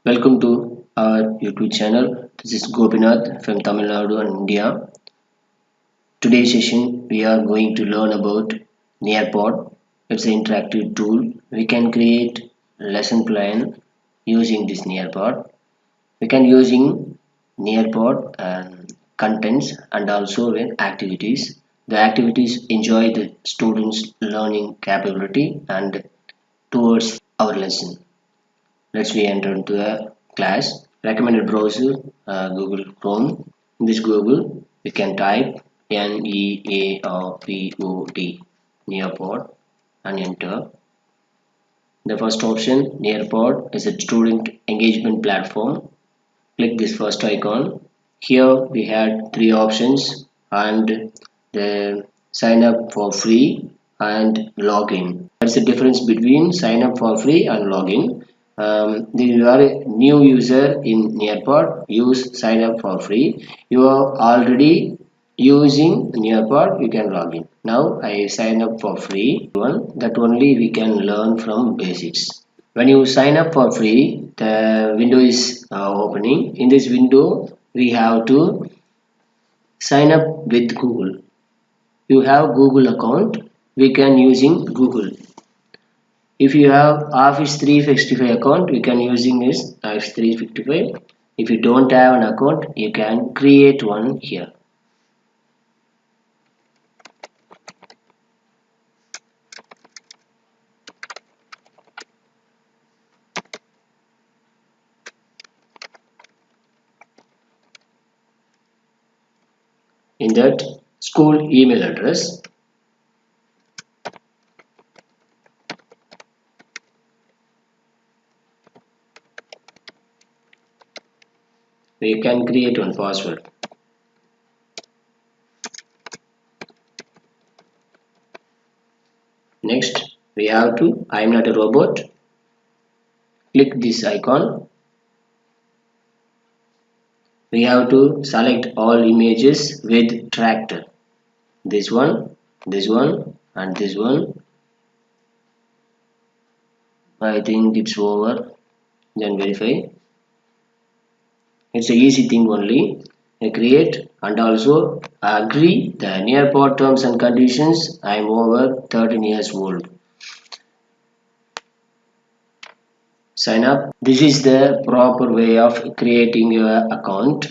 Welcome to our YouTube channel. This is Gopinath from Tamil Nadu and India. Today's session we are going to learn about Nearpod. It's an interactive tool. We can create lesson plan using this Nearpod. We can using Nearpod and contents and also with activities. The activities enjoy the students' learning capability and towards our lesson. Let's we enter into a class. Recommended browser Google Chrome. In this Google, we can type Nearpod Nearpod and enter. The first option Nearpod is a student engagement platform. Click this first icon. Here we had three options and the sign up for free and login. That's the difference between sign up for free and login. If you are a new user in Nearpod, use sign up for free. You are already using Nearpod, you can log in. Now I sign up for free one that only we can learn from basics. When you sign up for free, the window is opening. In this window, we have to sign up with Google. You have Google account, we can using Google. If you have Office 365 account, you can using this Office 365. If you don't have an account, you can create one here. In that school email address, we can create one password. Next, we have to I am not a robot. Click this icon. We have to select all images with tractor. This one, and this one. I think it's over. Then verify. It's a easy thing only. Create and also agree the Nearpod terms and conditions. I am over 13 years old. Sign up. This is the proper way of creating your account.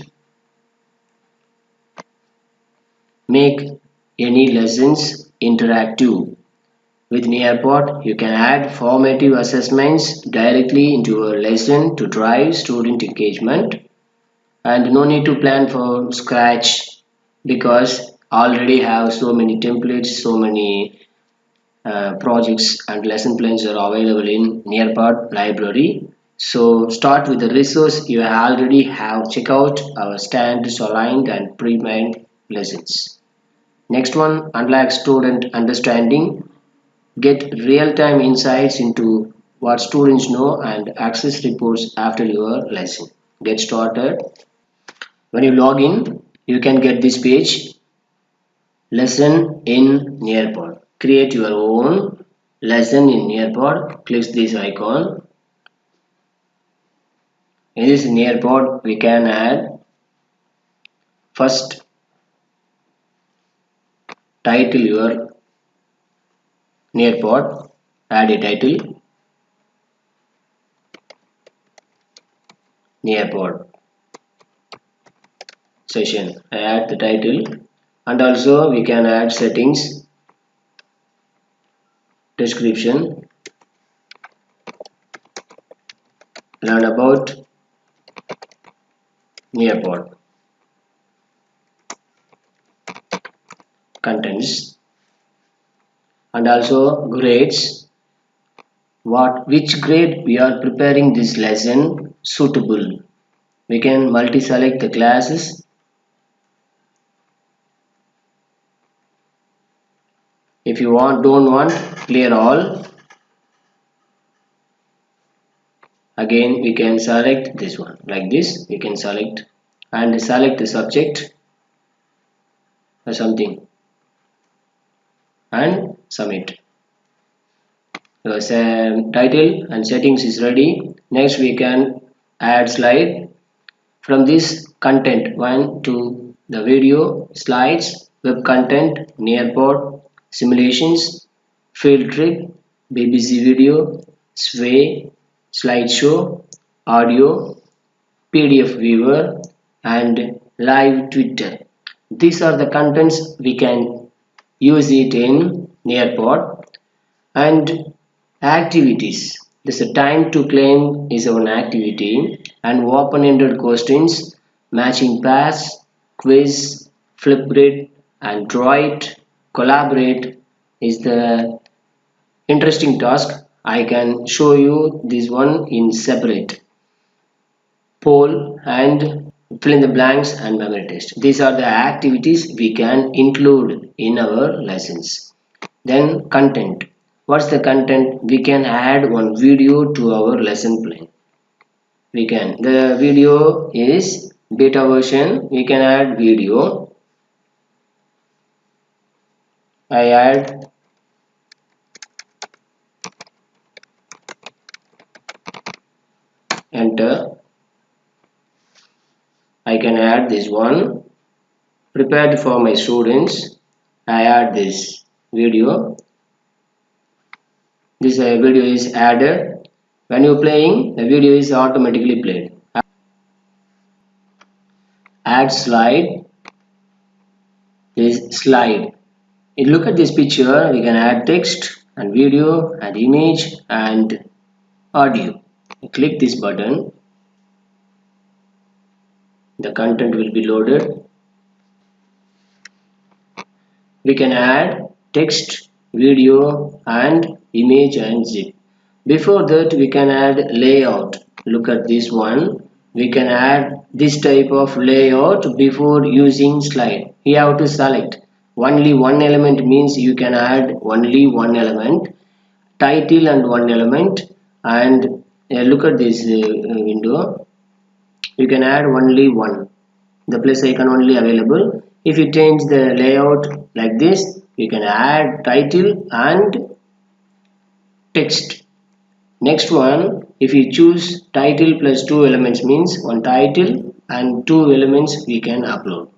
Make any lessons interactive. With Nearpod, you can add formative assessments directly into your lesson to drive student engagement, and no need to plan from scratch because already have so many templates, so many projects and lesson plans are available in Nearpod library. So start with the resource you already have. Check out our standards aligned and pre-made lessons. Next one, unlike student understanding. Get real-time insights into what students know and access reports after your lesson. Get started. When you log in, you can get this page, lesson in Nearpod. Create your own lesson in Nearpod. Click this icon. In this Nearpod, we can add first title your Nearpod. Add a title, Nearpod session. I add the title and also we can add settings, description, learn about Nearpod, contents, and also grades. Which grade we are preparing this lesson suitable. We can multi-select the classes. If you don't want, clear all. Again, we can select this one like this. We can select and select the subject or something and submit. So title and settings is ready. Next we can add slide. From this content 1 to the video, slides, web content, Nearpod, simulations, field trip, BBC video, Sway, slideshow, audio, PDF viewer, and live Twitter. These are the contents we can use it in Nearpod. And activities. This time to claim is one activity, and open-ended questions, matching pairs, quiz, flipgrid, and draw it, collaborate is the interesting task. I can show you this one in separate. Poll and fill in the blanks and memory test. These are the activities we can include in our lessons. Then content. What's the content? We can add one video to our lesson plan. We can. The video is beta version. We can add video. I add enter. I can add this one. Prepared for my students. I add this video. This video is added. When you're playing, the video is automatically played. Add slide. This slide. If you look at this picture, we can add text and video and image and audio. Click this button. The content will be loaded. We can add text, video and image and zip. Before that, we can add layout. Look at this one. We can add this type of layout before using slide. You have to select only one element, means you can add only one element, title and one element, and look at this window. You can add only one. The plus icon only available. If you change the layout like this, you can add title and text. Next one, if you choose title plus two elements, means one title and two elements we can upload.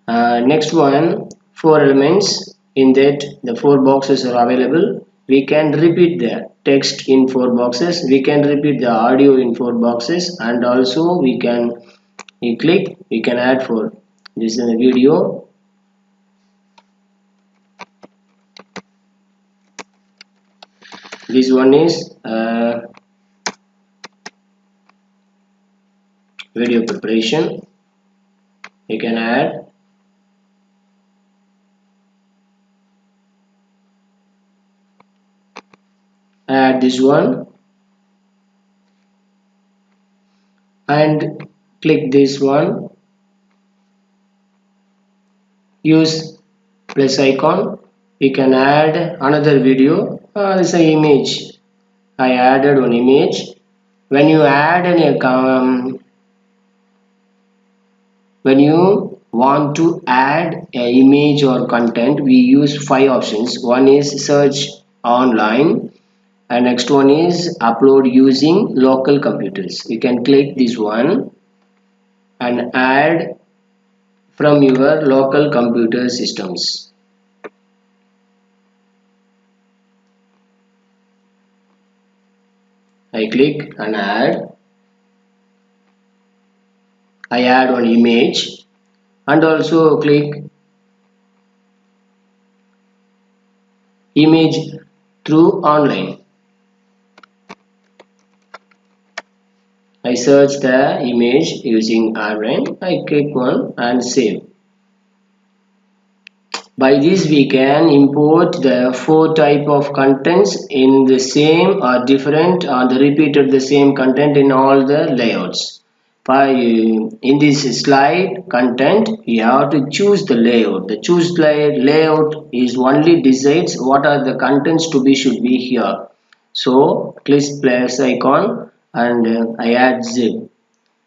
Next one, four elements. In that the four boxes are available. We can repeat the text in four boxes. We can repeat the audio in four boxes, and also we can click. We can add for this in the video. This one is video preparation. You can add this one and click this one. Use plus icon. We can add another video. This is an image. I added one image. When you add when you want to add an image or content, we use five options. One is search online, and next one is upload using local computers. You can click this one and add from your local computer systems. I click and add. I add one image and also click image through online. I search the image using online. I click one and save. By this we can import the four type of contents in the same or different or the repeated the same content in all the layouts. In this slide content, you have to choose the layout. The choose layout is only decides what are the contents to be should be here. So click plus icon and I add zip.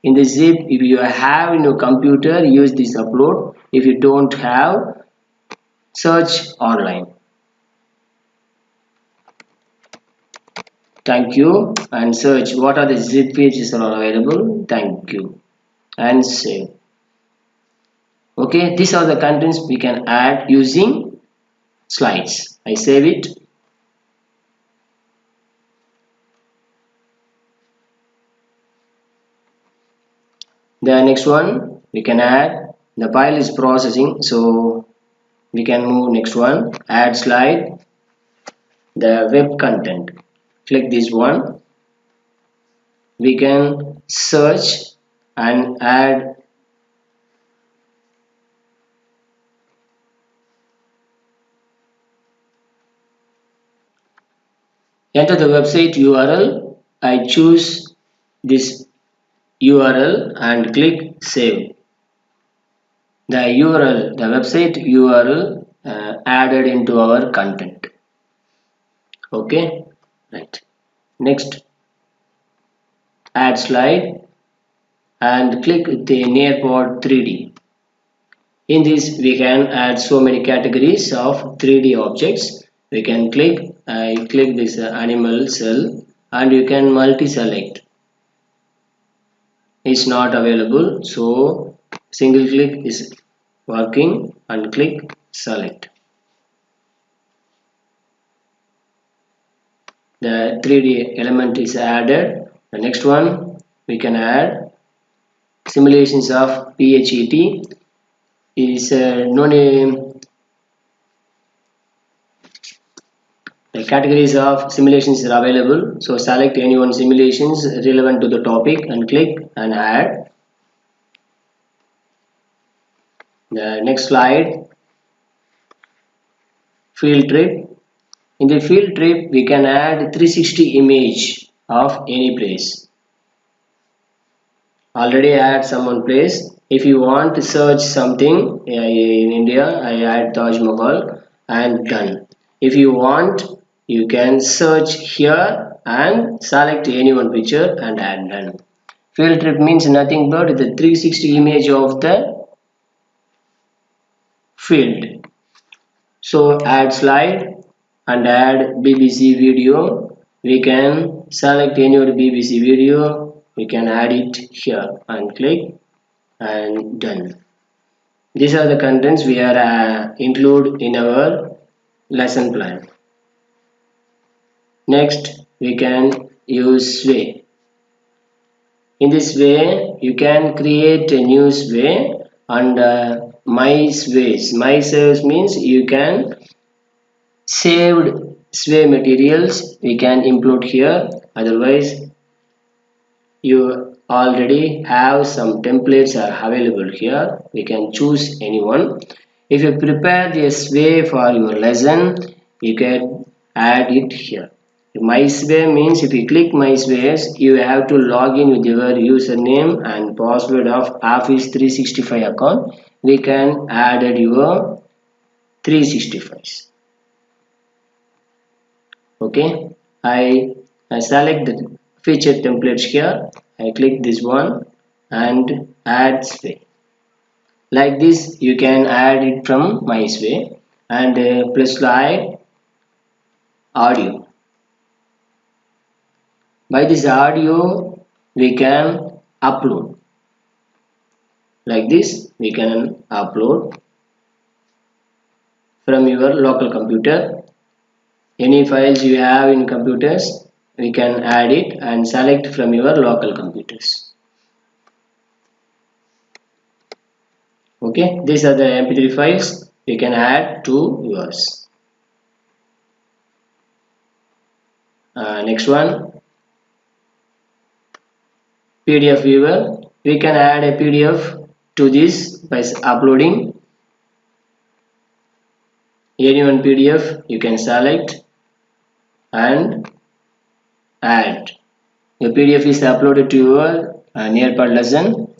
In the zip, if you have in your computer, use this upload. If you don't have, search online. Thank you, and search what are the zip pages are available. Thank you, and save. Okay, these are the contents we can add using slides. I save it. The next one we can add, the file is processing, so we can move next one, add slide, the web content. Click this one. We can search and add. Enter the website URL. I choose this URL and click save. The URL, the website URL added into our content. Okay, right. Next, add slide and click the Nearpod 3D. In this, we can add so many categories of 3D objects. We can click, I click this animal cell and you can multi-select. It's not available, so single click is working and click select. The 3D element is added. The next one we can add simulations of PHET is no name. The categories of simulations are available, so select any one simulations relevant to the topic and click and add. The next slide, field trip. In the field trip we can add 360 image of any place. Already add someone place. If you want to search something in India, I add Taj Mahal and done. If you want, you can search here and select any one picture and add done. Field trip means nothing but the 360 image of the field. So add slide and add BBC video. We can select any of the BBC video. We can add it here and click and done. These are the contents we are include in our lesson plan. Next, we can use sway. In this way, you can create a new sway and my sways. My sways means you can saved sway materials. We can include here. Otherwise, you already have some templates are available here. We can choose any one. If you prepare this way for your lesson, you can add it here. MySway means if you click MySways, you have to log in with your username and password of Office 365 account. We can add your 365s. Okay, I select the feature templates here. I click this one and add sway. Like this, you can add it from MySway and plus slide audio. By this audio, we can upload. Like this, we can upload from your local computer. Any files you have in computers, we can add it and select from your local computers. Okay, these are the MP3 files we can add to yours. Next one, PDF viewer. We can add a PDF to this by uploading any one PDF. You can select and add. Your PDF is uploaded to your Nearpod lesson.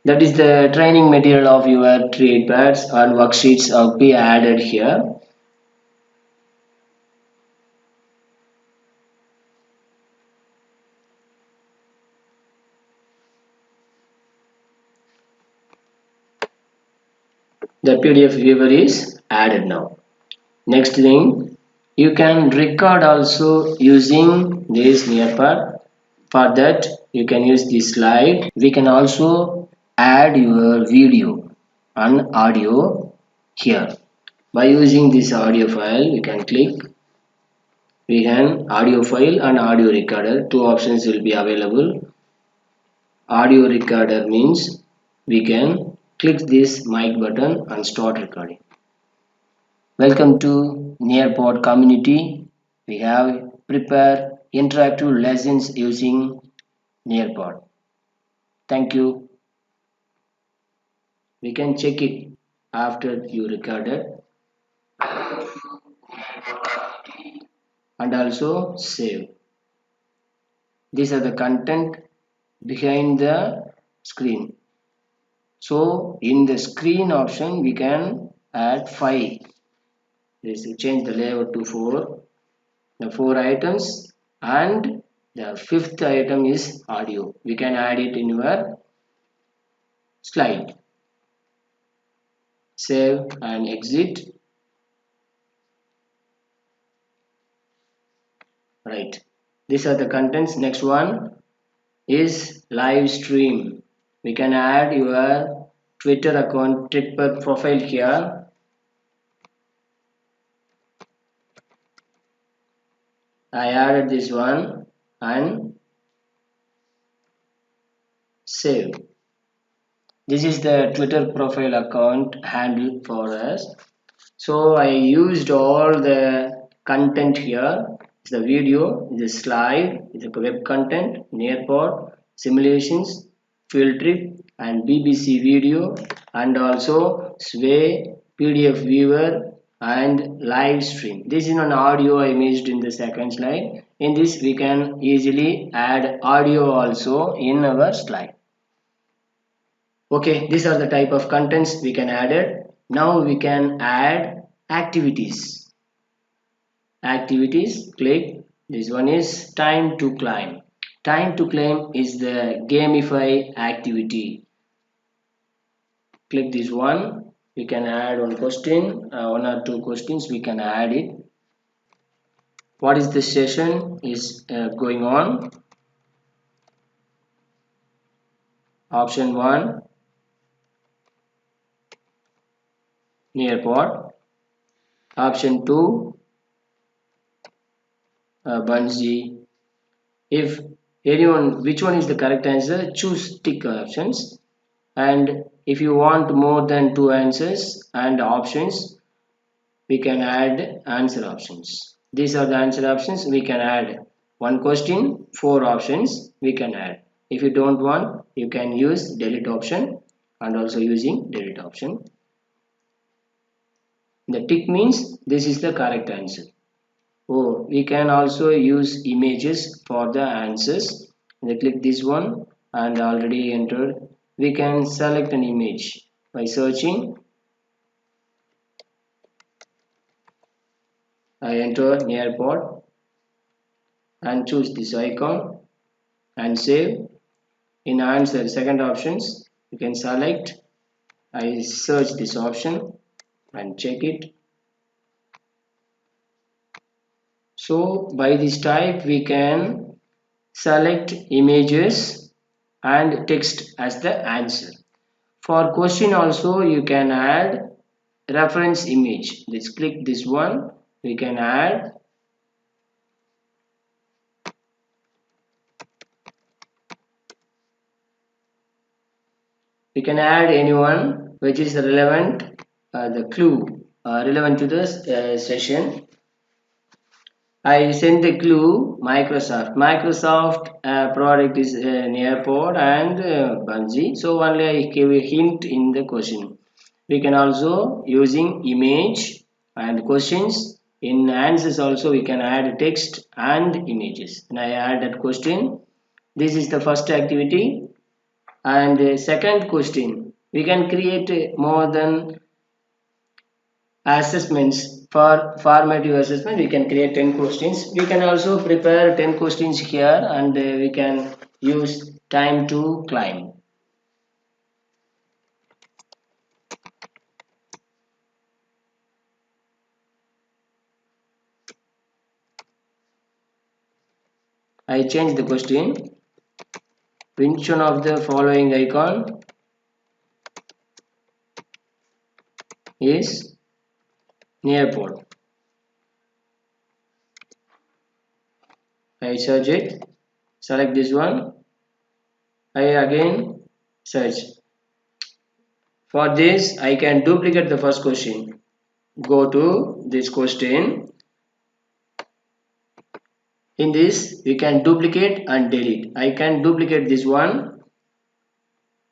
That is the training material of your trade pads and worksheets will be added here. The PDF viewer is added now. Next thing, You can record also using this nearpod. For that, you can use this slide. We can also add your video and audio here. By using this audio file, we can click. We can audio file and audio recorder. Two options will be available. Audio recorder means we can click this mic button and start recording. Welcome to Nearpod community. We have prepared interactive lessons using Nearpod. Thank you. We can check it after you recorded and also save. These are the content behind the screen. So in the screen option we can add 5. This will change the layout to 4. The 4 items and the 5th item is audio. We can add it in your slide. Save and exit. Right. These are the contents. Next one is live stream. We can add your Twitter account, Twitter profile here. I added this one and save. This is the Twitter profile account handle for us. So I used all the content here. It's the video, the slide, the web content, Nearpod, simulations, field trip, and BBC video, and also Sway, PDF viewer, and live stream. This is an audio I imaged in the second slide. In this, we can easily add audio also in our slide. Okay, these are the type of contents we can add it. Now we can add activities. Activities, click. This one is time to climb. Time to climb is the gamify activity. Click this one. We can add one question, one or two questions. We can add it. What is the session is going on? Option 1, Nearpod. Option 2, Bungee. If anyone, which one is the correct answer, choose tick options. And if you want more than 2 answers and options, we can add answer options. These are the answer options. We can add one question, 4 options we can add. If you don't want, you can use delete option and also using delete option. The tick means this is the correct answer. Oh, we can also use images for the answers. Click this one and already entered. We can select an image by searching. I enter Nearpod and choose this icon and save. In answer second options, you can select. I search this option and check it. So by this type we can select images and text as the answer. For question also you can add reference image. Let's click this one. We can add anyone which is relevant, the clue relevant to this session. I send the clue Microsoft. Microsoft product is Nearpod and Bungee. So only I give a hint in the question. We can also using image and questions. In answers also we can add text and images. And I add that question. This is the first activity. And second question. We can create more than assessments. For formative assessment we can create 10 questions. We can also prepare 10 questions here and we can use time to climb. I change the question. Which one of the following icon is nearport? I search it, select this one. I again search. For this, I can duplicate the first question. Go to this question. In this, we can duplicate and delete. I can duplicate this one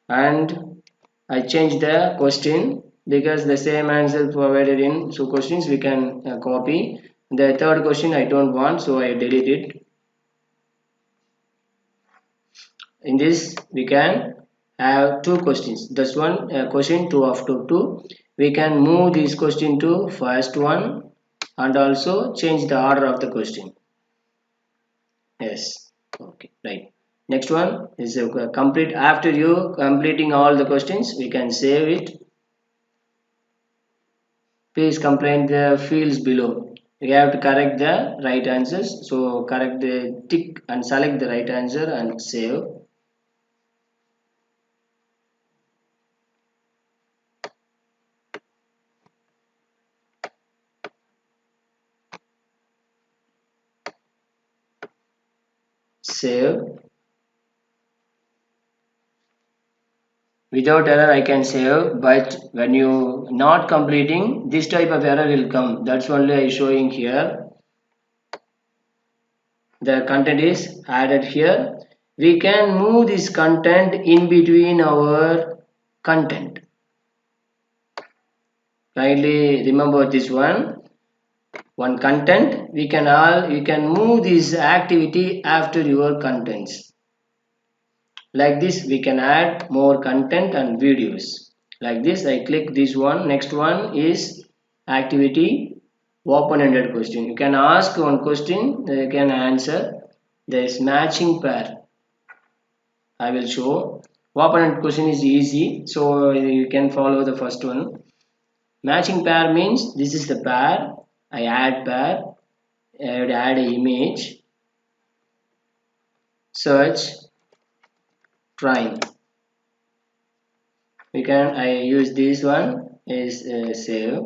and I change the question because the same answer provided in two questions we can copy. The third question I don't want, so I delete it. In this, we can have two questions. This one question 2 after 2. We can move this question to first one and also change the order of the question. Yes, okay, right. Next one is complete. After you completing all the questions, we can save it. Please complete the fields below. We have to correct the right answers. So correct the tick and select the right answer and save. Save. Without error I can save, but when you not completing, this type of error will come. That's only I showing here. The content is added here. We can move this content in between our content. Kindly remember this one. One content, we can move this activity after your contents. Like this, we can add more content and videos. Like this, I click this one. Next one is activity open-ended question. You can ask one question, you can answer. There is matching pair. I will show. Open-ended question is easy, so you can follow the first one. Matching pair means this is the pair. I add pair. I would add an image. Search. Trying. I use this one is save.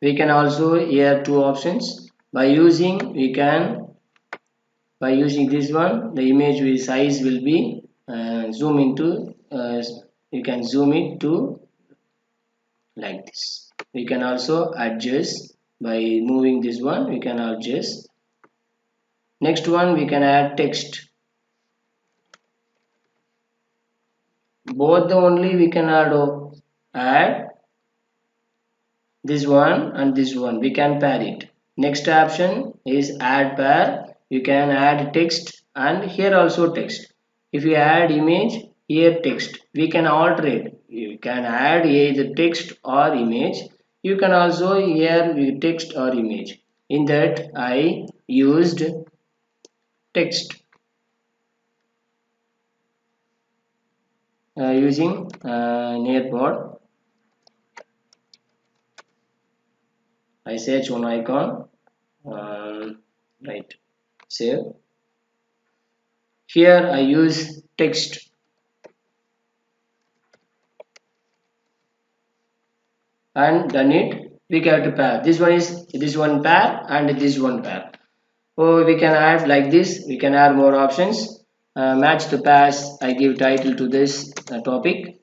We can also here two options by using this one, the image with size will be zoom into you can zoom it to like this. We can also adjust by moving this one, we can adjust. Next one, we can add text. Both the only we can add this one and this one, we can pair it. Next option is add pair. You can add text and here also text. If you add image, here text, we can alter it. You can add either text or image. You can also here text or image. In that I used text using nearport. I search one icon, right, save. Here I use text. And done it. We get to pair. This one is this one pair and this one pair. So we can add like this. We can add more options. Match the pairs. I give title to this topic.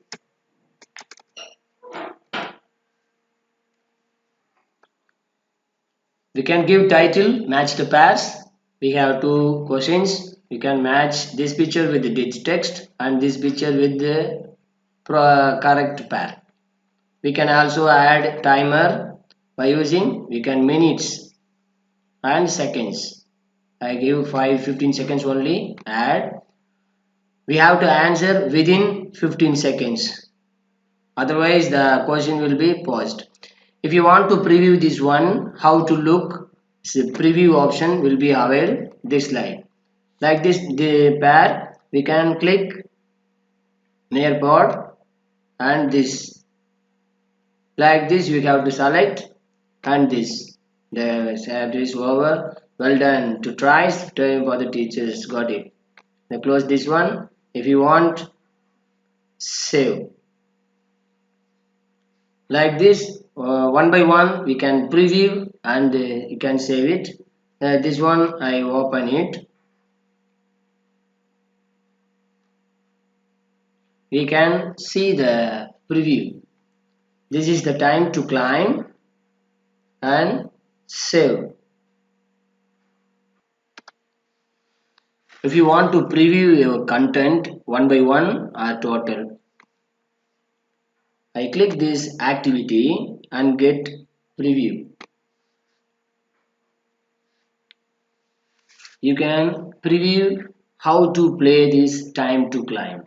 We can give title, match the pairs. We have two questions. We can match this picture with the text and this picture with the correct pair. We can also add timer by using we can minutes and seconds. I give 15 seconds only. Add. We have to answer within 15 seconds. Otherwise the question will be paused. If you want to preview this one, how to look, the preview option will be available this slide. Like this, the pair, we can click nearport and this. Like this, you have to select and this. The chapter is over. Well done. To tries, time for the teachers. Got it. Now close this one. If you want, save. Like this, one by one, we can preview and you can save it. This one, I open it. We can see the preview. This is the time to climb and save. If you want to preview your content one by one or total, I click this activity and get preview. You can preview how to play this time to climb.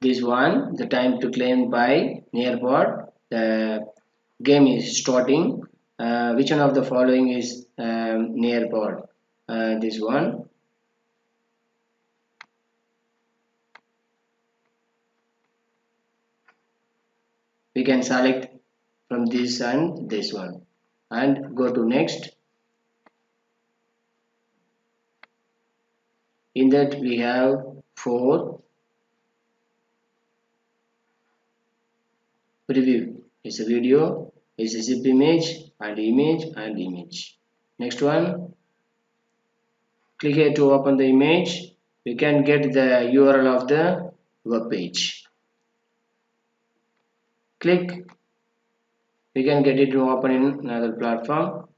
This one, the time to climb by Nearpod. The game is starting. Which one of the following is Nearpod? This one. We can select from this and this one and go to next. In that we have 4 preview. It's a video, it's a zip image and image and image. Next one, click here to open the image. We can get the URL of the web page. Click, we can get it to open in another platform.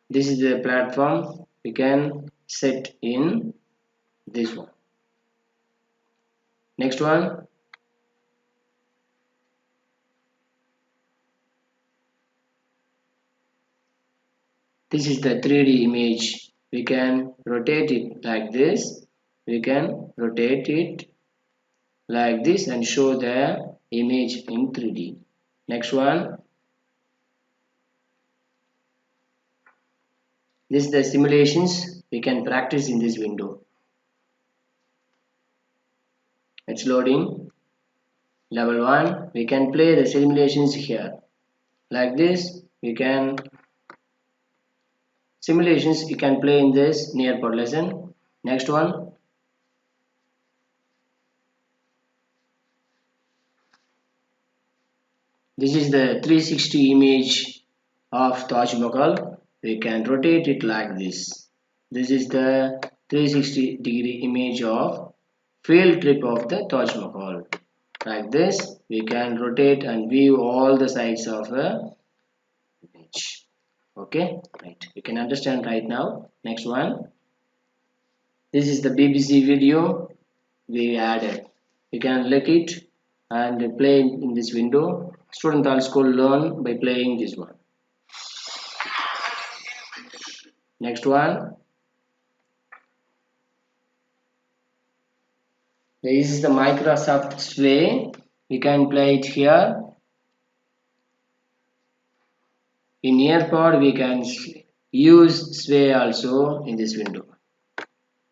This is the platform. We can set in this one. Next one, this is the 3D image. We can rotate it like this. We can rotate it like this and show the image in 3D. Next one, this is the simulations we can practice in this window. It's loading. Level 1, we can play the simulations here. Like this, we can simulations you can play in this Nearpod lesson. Next one, this is the 360 image of Taj Mahal. We can rotate it like this. This is the 360-degree image of field trip of the Taj Mahal. Like this, we can rotate and view all the sides of a image. Okay, right. You can understand right now. Next one. This is the BBC video we added. You can click it and play in this window. Student also learn by playing this one. Next one. This is the Microsoft Sway. We can play it here. In Nearpod, we can use Sway also in this window.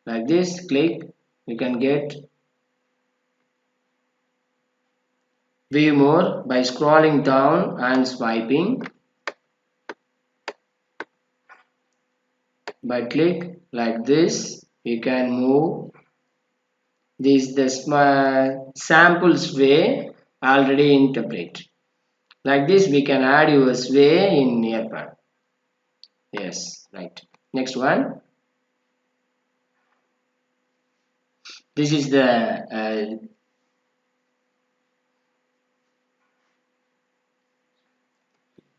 Like this, click. We can get view more by scrolling down and swiping. By click like this, we can move. This is the sample sway already in template. Like this, we can add your sway in Nearpod. Yes, right. Next one. This is the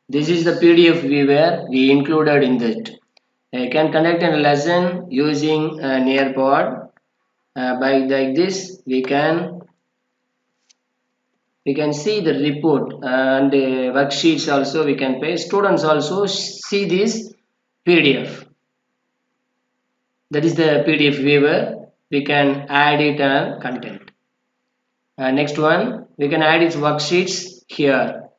PDF viewer we included in that. You can conduct a lesson using Nearpod. By like this, we can see the report and worksheets also we can pay. Students also see this PDF. That is the PDF viewer. We can add it content. Next one, we can add its worksheets here.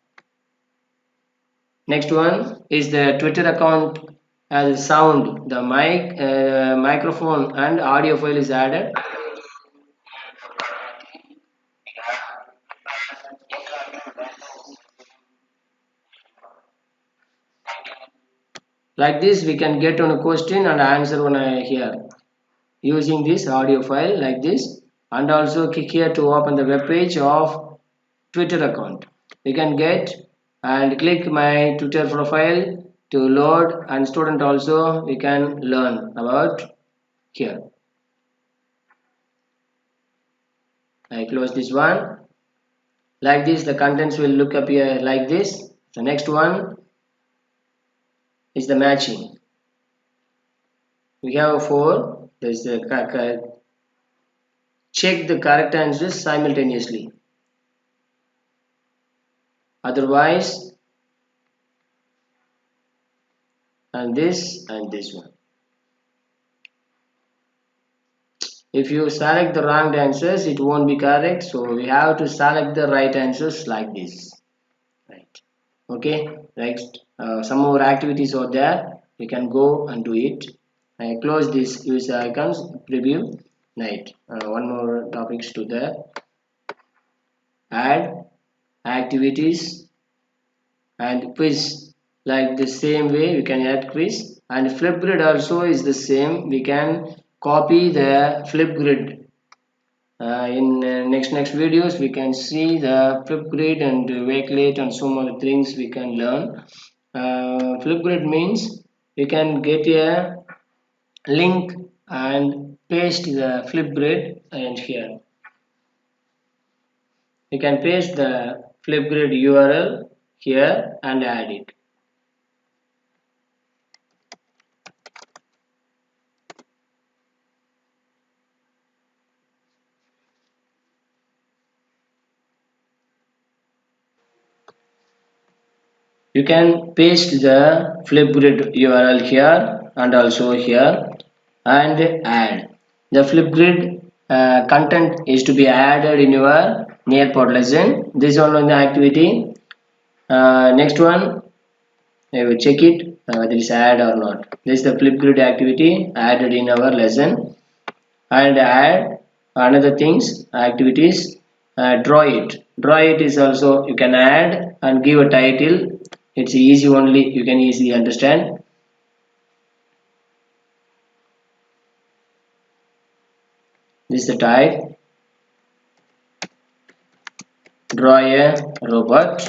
Next one is the Twitter account as sound. The microphone and audio file is added. Like this we can get on a question and answer on here using this audio file like this, and also click here to open the web page of Twitter account. We can get and click my Twitter profile to load, and student also we can learn about here. I close this one. Like this the contents will look up here like this. The next one is the matching. We have four. There's the check the correct answers simultaneously. Otherwise, and this one. If you select the wrong answers, it won't be correct. So we have to select the right answers like this. Right. Okay. Next, some more activities are there. We can go and do it. I close this user icons preview. Right. One more topics to there. Add activities and quiz. Like the same way we can add quiz, and Flipgrid also is the same. We can copy the Flipgrid. In next videos we can see the Flipgrid and Wakelet and some other things we can learn. Flipgrid means we can get a link and paste the Flipgrid, and here we can paste the Flipgrid URL here and add it. You can paste the Flipgrid URL here and also here and add. The Flipgrid content is to be added in your Nearpod lesson. This one on the activity. Next one, I will check it whether it's add or not. This is the Flipgrid activity added in our lesson, and add another things activities. Draw it. Draw it is also you can add and give a title. It's easy only, you can easily understand. This is the type. Draw a robot.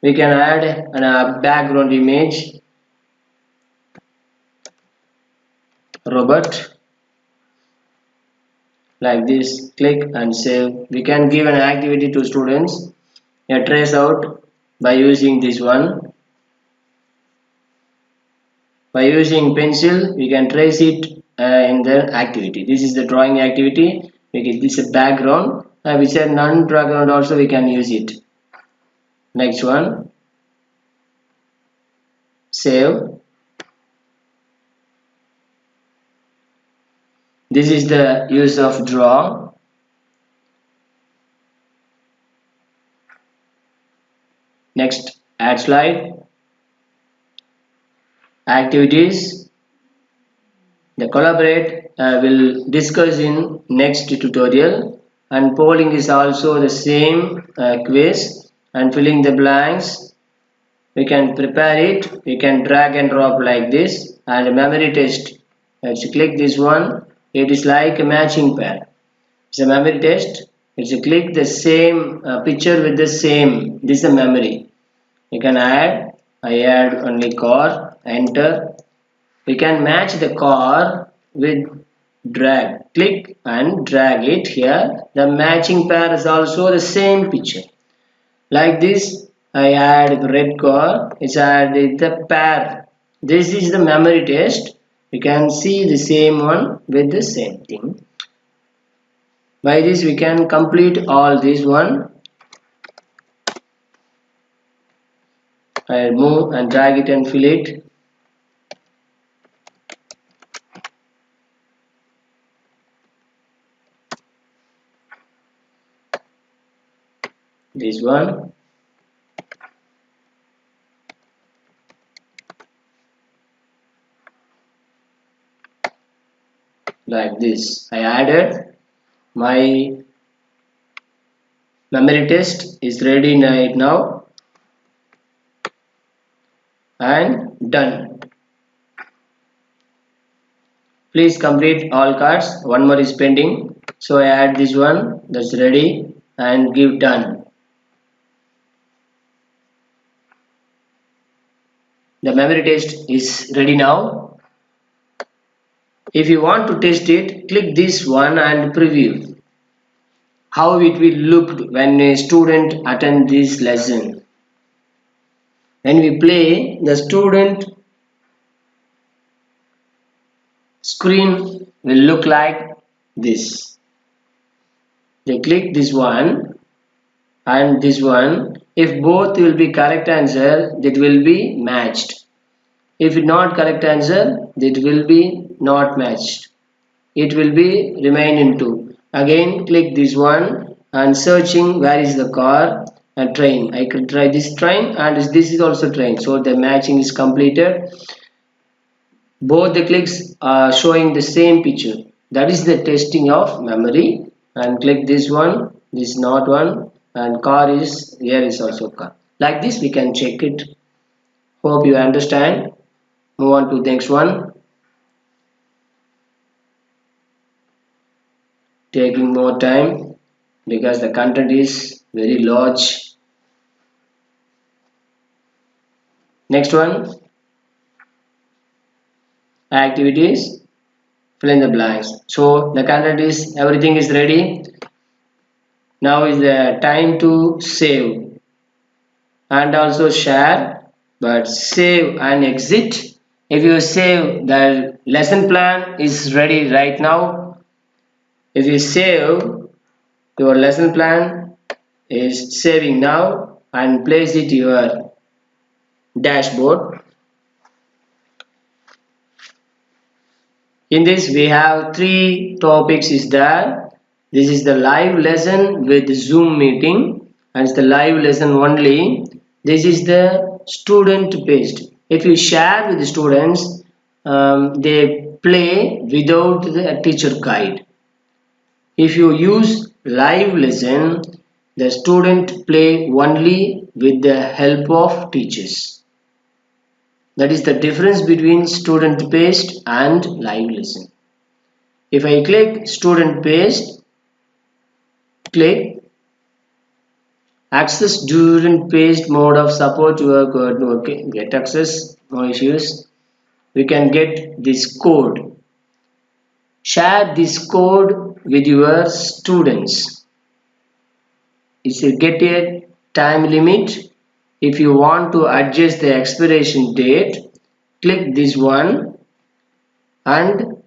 We can add a background image robot like this. Click and save. We can give an activity to students, a trace out by using this one. By using pencil we can trace it in the activity. This is the drawing activity. We get this a background, which is non background also we can use it. Next one, save. This is the use of draw. Next, add slide. Activities. The collaborate will discuss in next tutorial, and polling is also the same quiz and filling the blanks. We can prepare it. We can drag and drop like this, and memory test. Let's click this one. It is like a matching pair. It's a memory test. It's a click the same picture with the same. This is a memory. You can add. I add only car. Enter. We can match the car with drag. Click and drag it here. The matching pair is also the same picture. Like this, I add the red car. It's added the pair. This is the memory test. You can see the same one with the same thing. By this we can complete all this one. I'll move and drag it and fill it. This one. Like this. I added. My memory test is ready right now, and done. Please complete all cards. One more is pending. So I add this one, that's ready, and give done. The memory test is ready now. If you want to test it, click this one and preview how it will look when a student attend this lesson. When we play, the student screen will look like this. They click this one and this one. If both will be correct answer, that will be matched. If not correct answer, that will be not matched. It will be remain in 2. Again click this one and searching where is the car and train. I can try this train and this is also train. So the matching is completed. Both the clicks are showing the same picture. That is the testing of memory. And click this one, this not one, and car is here is also car. Like this we can check it. Hope you understand. Move on to the next one. Taking more time because the content is very large. Next one, activities, fill in the blanks. So the content is everything is ready. Now is the time to save and also share, but save and exit. If you save, the lesson plan is ready right now. If you save, your lesson plan is saving now and place it your dashboard. In this we have 3 topics is there. This is the live lesson with Zoom meeting and it's the live lesson only. This is the student based. If you share with the students, they play without the teacher guide. If you use live lesson, the student play only with the help of teachers. That is the difference between student based and live lesson. If I click student based, click access student based mode of support work. Okay, get access, no issues. We can get this code. Share this code with your students. It's a get a time limit. If you want to adjust the expiration date, click this one and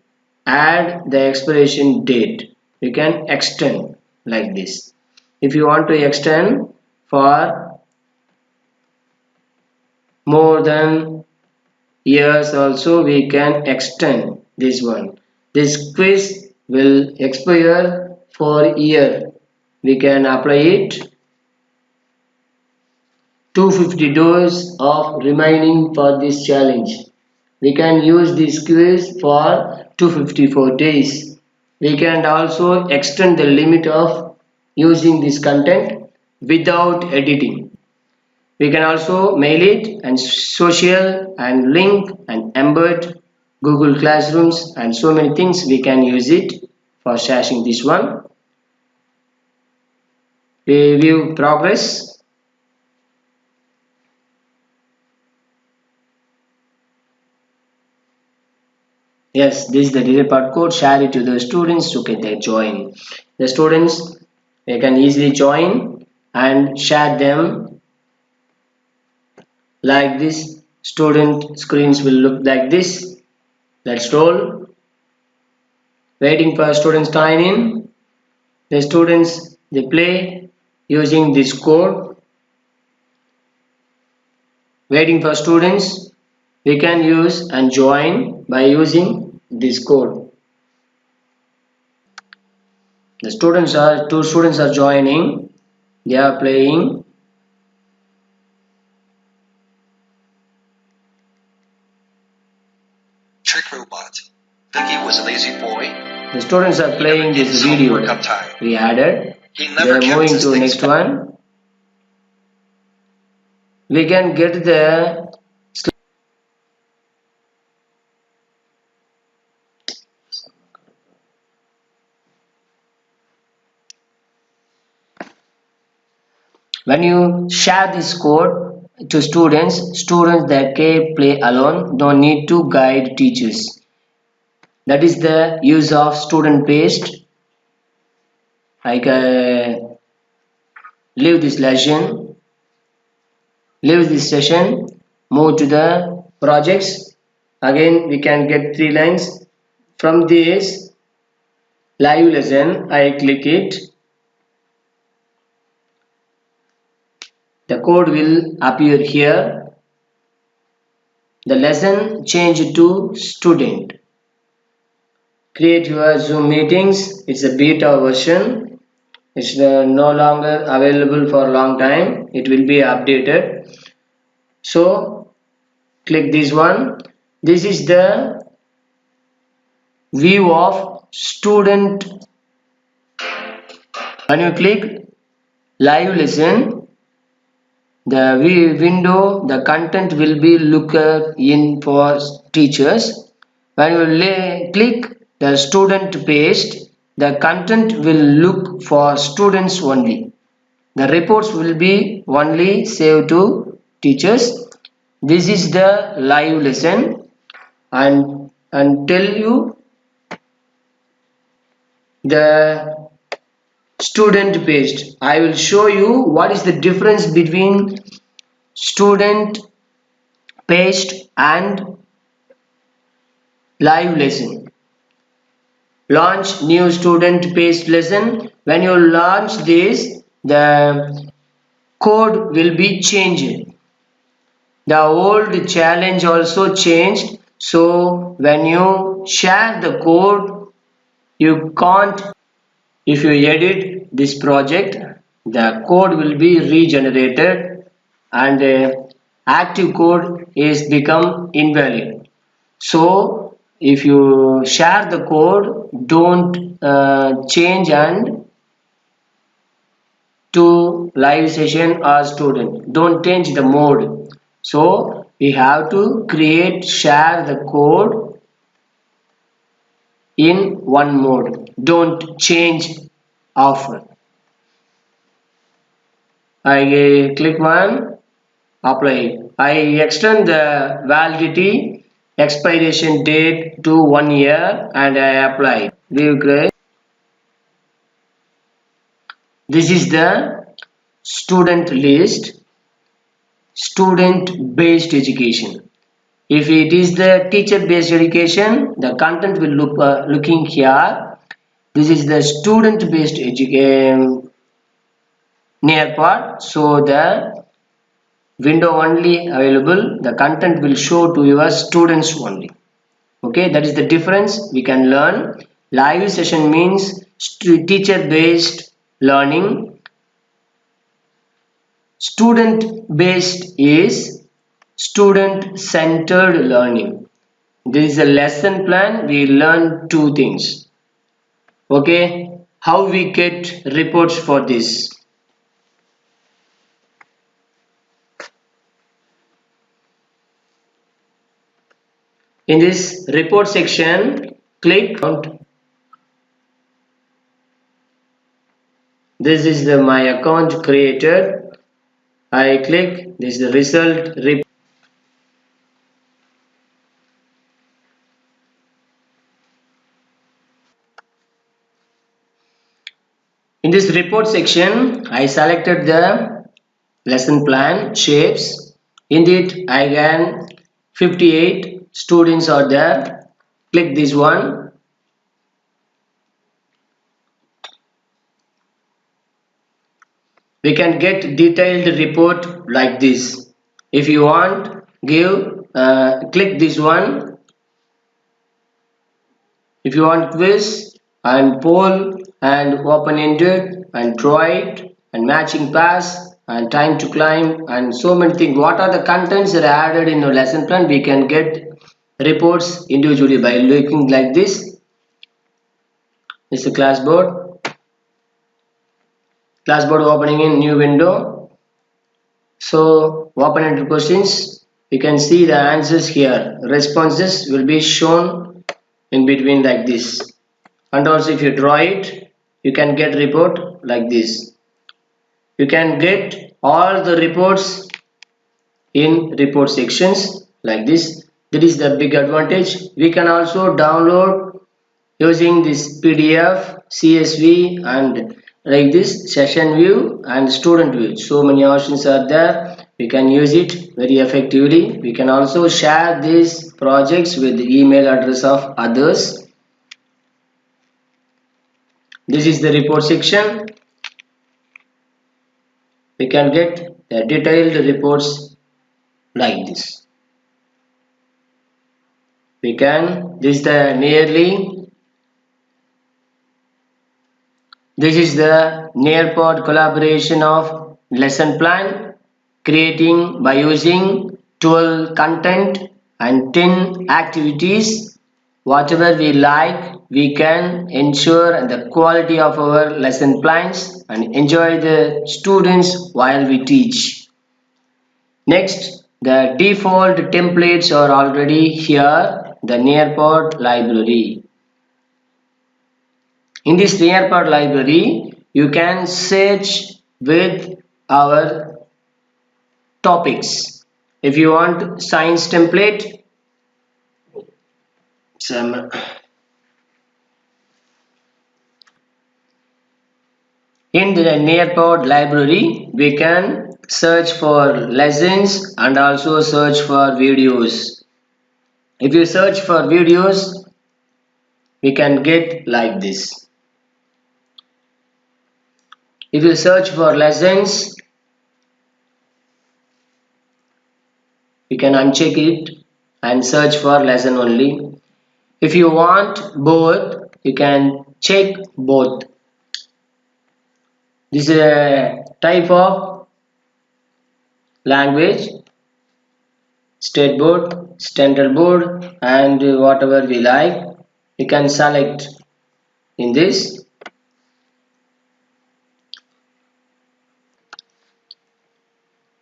add the expiration date. You can extend like this. If you want to extend for more than years also, we can extend this one. This quiz will expire for a year. We can apply it. 250 days of remaining for this challenge. We can use this quiz for 254 days. We can also extend the limit of using this content without editing. We can also mail it and social and link and embed Google Classrooms and so many things we can use it for sharing this one. Review progress. Yes, this is the delete part code. Share it to the students so can they join. The students they can easily join and share them like this. Student screens will look like this. Let's roll. Waiting for students sign in. The students they play using this code. Waiting for students we can use and join by using this code. The students are 2 students are joining. They are playing. Trick Robot. Vicky was a lazy boy. The students are playing this video we added. They are moving to next one. We can get the When you share this code to students they can play alone, don't need to guide teachers. That is the use of student based. I can leave this lesson, leave this session, move to the projects. Again, we can get 3 lines from this live lesson. I click it. The code will appear here. The lesson change to student. Create your Zoom meetings. It's a beta version. It's no longer available for a long time. It will be updated. So click this one. This is the view of student. When you click live lesson, the window, the content will be looker in for teachers. When you click the student page, the content will look for students only. The reports will be only saved to teachers. This is the live lesson and tell you the student page. I will show you what is the difference between student page and live lesson. Launch new student page lesson. When you launch this, the code will be changed. The old challenge also changed. So when you share the code, you can't. If you edit this project, the code will be regenerated and active code is become invalid. So if you share the code, don't change and to live session or student. Don't change the mode. So we have to share the code in one mode. Don't change offer. I click one, apply. I extend the validity expiration date to 1 year and I apply. View grade. This is the student list, student based education. If it is the teacher based education, the content will look looking here. This is the student based education near part. So the window only available, the content will show to your students only. Okay, that is the difference we can learn. Live session means teacher based learning. Student based is student centered learning. There is a lesson plan. We learn 2 things. Okay, how we get reports for this? In this report section, click on. This is my account created. I click this is the result report. In this report section, I selected the lesson plan shapes. Indeed, I can 58 students are there. Click this one. We can get detailed report like this. If you want, click this one. If you want quiz and poll and open-ended and droid and matching pass and time to climb and so many things. What are the contents that are added in your lesson plan? We can get reports individually by looking like this. This is the classboard. Classboard opening in new window. So open-ended questions. You can see the answers here. Responses will be shown in between like this. And also if you draw it, you can get report like this. You can get all the reports in report sections like this. That is the big advantage. We can also download using this PDF, CSV and like this session view and student view. So many options are there. We can use it very effectively. We can also share these projects with the email address of others. This is the report section. We can get the detailed reports like this. This is the Nearpod collaboration of lesson plan creating by using 12 content and 10 activities. Whatever we like, we can ensure the quality of our lesson plans and enjoy the students while we teach. Next, the default templates are already here, the Nearpod library. In this Nearpod library, you can search with our topics. If you want science template, in the Nearpod library, we can search for lessons and also search for videos. If you search for videos, we can get like this. If you search for lessons, you can uncheck it and search for lesson only. If you want both, you can check both. This is a type of language, state board, standard board, and whatever we like, you can select in this.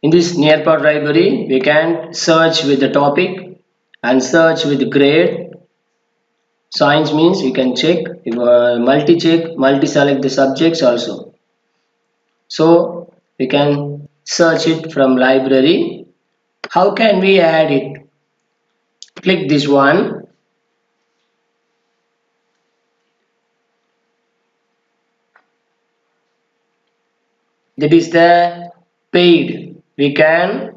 In this Nearpod library, we can search with the topic and search with the grade. Science means you can check, multi-check, multi-select the subjects also. So we can search it from library. How can we add it? Click this one. That is the paid. We can't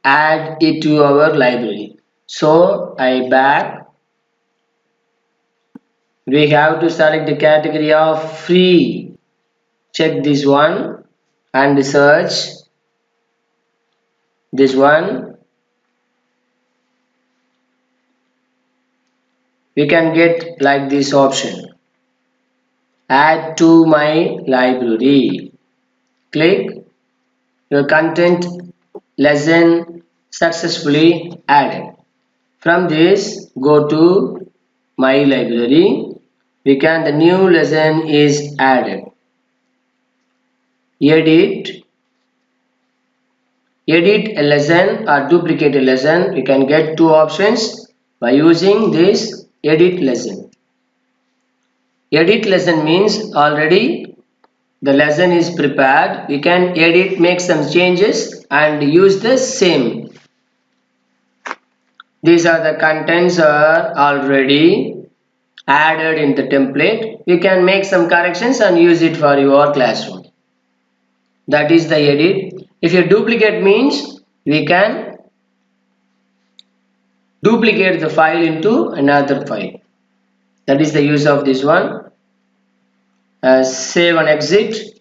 add it to our library. So I back. We have to select the category of free. Check this one and search this one. We can get like this option. Add to my library. Click. Your content lesson successfully added. From this, go to my library. The new lesson is added. Edit a lesson or duplicate a lesson. We can get two options by using this edit lesson. Edit lesson means already the lesson is prepared. We can edit, make some changes and use the same. These are the contents are already added in the template. You can make some corrections and use it for your classroom. That is the edit. If you duplicate means we can duplicate the file into another file. That is the use of this one. Save and exit.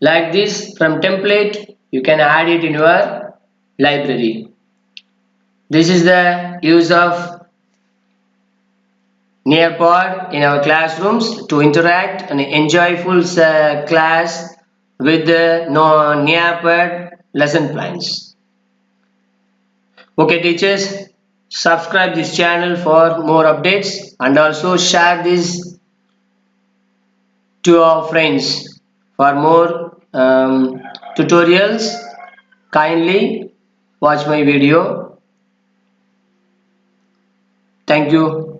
Like this, from template you can add it in your library. This is the use of Nearpod in our classrooms to interact and enjoy full class with the Nearpod lesson plans. Okay teachers, subscribe this channel for more updates and also share this to our friends for more tutorials. Kindly watch my video. Thank you.